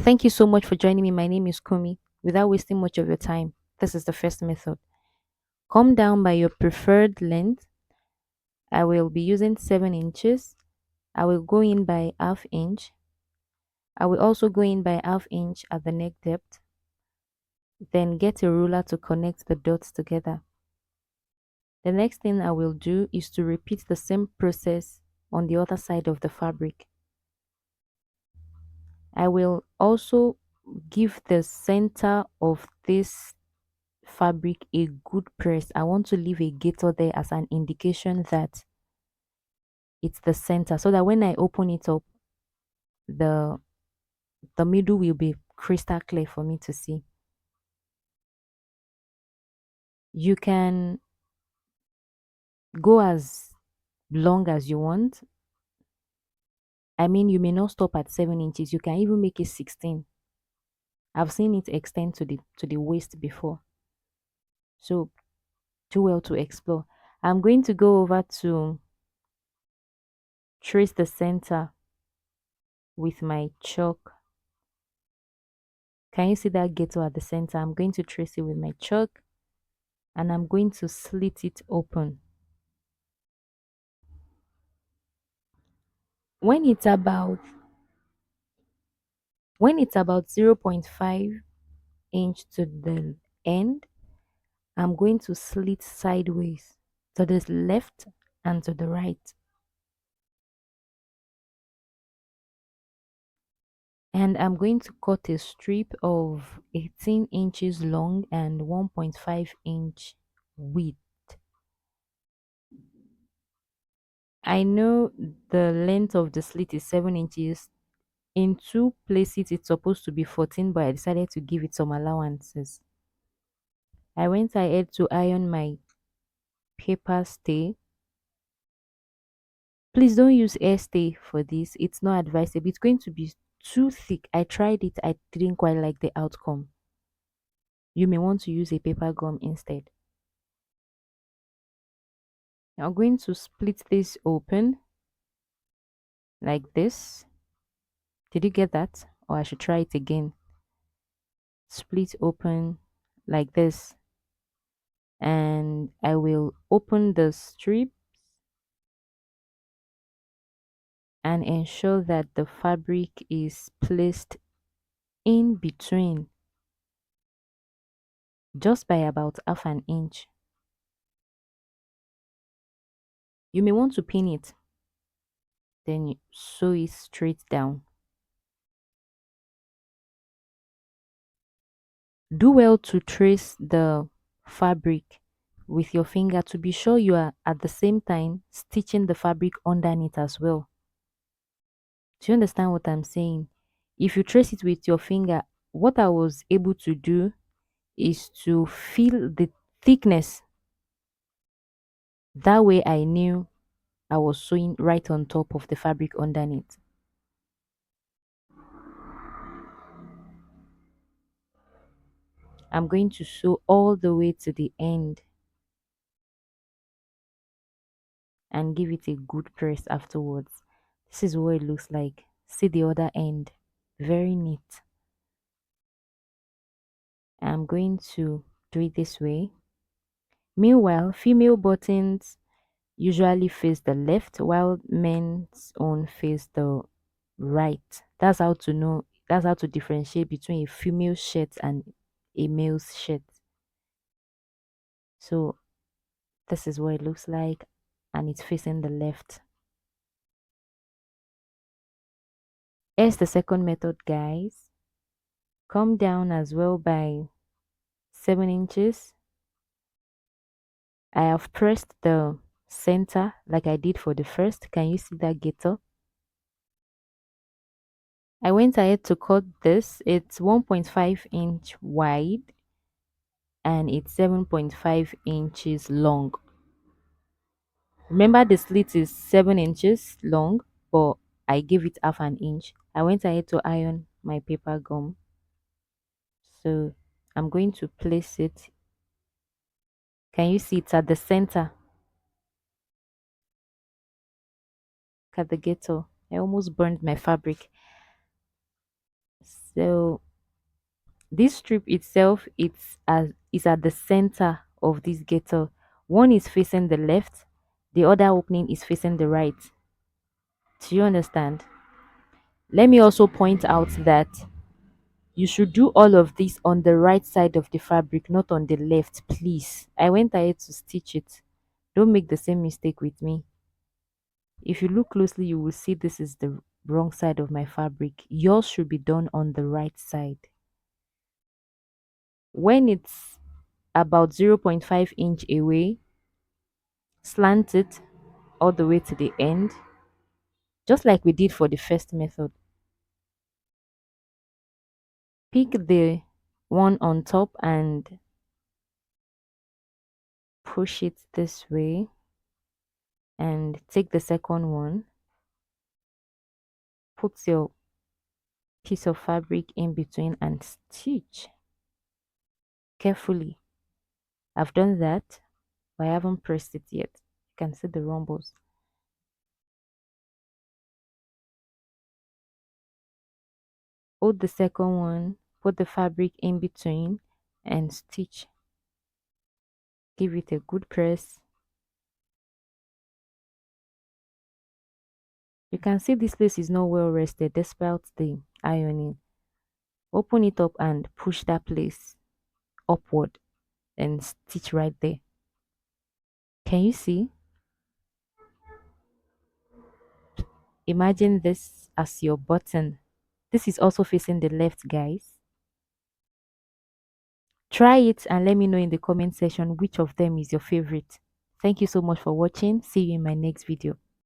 Thank you so much for joining me. My name is Kumi. Without wasting much of your time, this is the first method. Come down by your preferred length. I will be using 7 inches. I will go in by half inch. I will also go in by half inch at the neck depth. Then get a ruler to connect the dots together. The next thing I will do is to repeat the same process on the other side of the fabric. I will also give the center of this fabric a good press. I want to leave a gator there as an indication that it's the center, so that when I open it up, the the middle will be crystal clear for me to see. You can go as long as you want. I mean, you may not stop at 7 inches. You can even make it 16. I've seen it extend to the waist before. So do well to explore. I'm going to go over to trace the center with my chalk. Can you see that ghetto at the center? I'm going to trace it with my chalk and I'm going to slit it open. When it's about when it's about 0.5 inch to the end, I'm going to slit sideways to the left and to the right. And I'm going to cut a strip of 18 inches long and 1.5-inch width. I know the length of the slit is 7 inches. In two places, it's supposed to be 14, but I decided to give it some allowances. I went ahead to iron my paper stay. Please don't use air stay for this. It's not advisable. It's going to be too thick. I tried it. I didn't quite like the outcome. You may want to use a paper gum instead. I'm going to split this open like this. Did you get that? Or I should try it again. Split open like this. And I will open the strip and ensure that the fabric is placed in between just by about half an inch. You may want to pin it, then you sew it straight down. Do well to trace the fabric with your finger to be sure you are at the same time stitching the fabric underneath as well. Do you understand what I'm saying? If you trace it with your finger, what I was able to do is to feel the thickness. That way I knew I was sewing right on top of the fabric underneath. I'm going to sew all the way to the end and give it a good press afterwards. This is what it looks like. See the other end. Very neat. I'm going to do it this way. Meanwhile, female buttons usually face the left while men's own face the right. That's how to differentiate between a female shirt and a male's shirt. So this is what it looks like and it's facing the left. Here's the second method, guys. Come down as well by 7 inches. I have pressed the center like I did for the first. Can you see that gator? I went ahead to cut this. It's 1.5-inch wide and it's 7.5 inches long. Remember the slit is 7 inches long, but I gave it half an inch. I went ahead to iron my paper gum. So I'm going to place it. Can you see it's at the center? Look at the gator. I almost burned my fabric. So this strip itself is at the center of this ghetto. One is facing the left, the other opening is facing the right. Do you understand? Let me also point out that you should do all of this on the right side of the fabric, not on the left, please. I went ahead to stitch it. Don't make the same mistake with me. If you look closely, you will see this is the wrong side of my fabric. Yours should be done on the right side. When it's about 0.5 inch away, slant it all the way to the end, just like we did for the first method. Pick the one on top and push it this way, and take the second one, put your piece of fabric in between and stitch carefully. I've done that, but I haven't pressed it yet. You can see the rumbles. Hold the second one, put the fabric in between and stitch. Give it a good press. You can see this place is not well rested despite the ironing. Open it up and push that place upward and stitch right there. Can you see? Imagine this as your button. This is also facing the left, guys. Try it and let me know in the comment section which of them is your favorite. Thank you so much for watching. See you in my next video.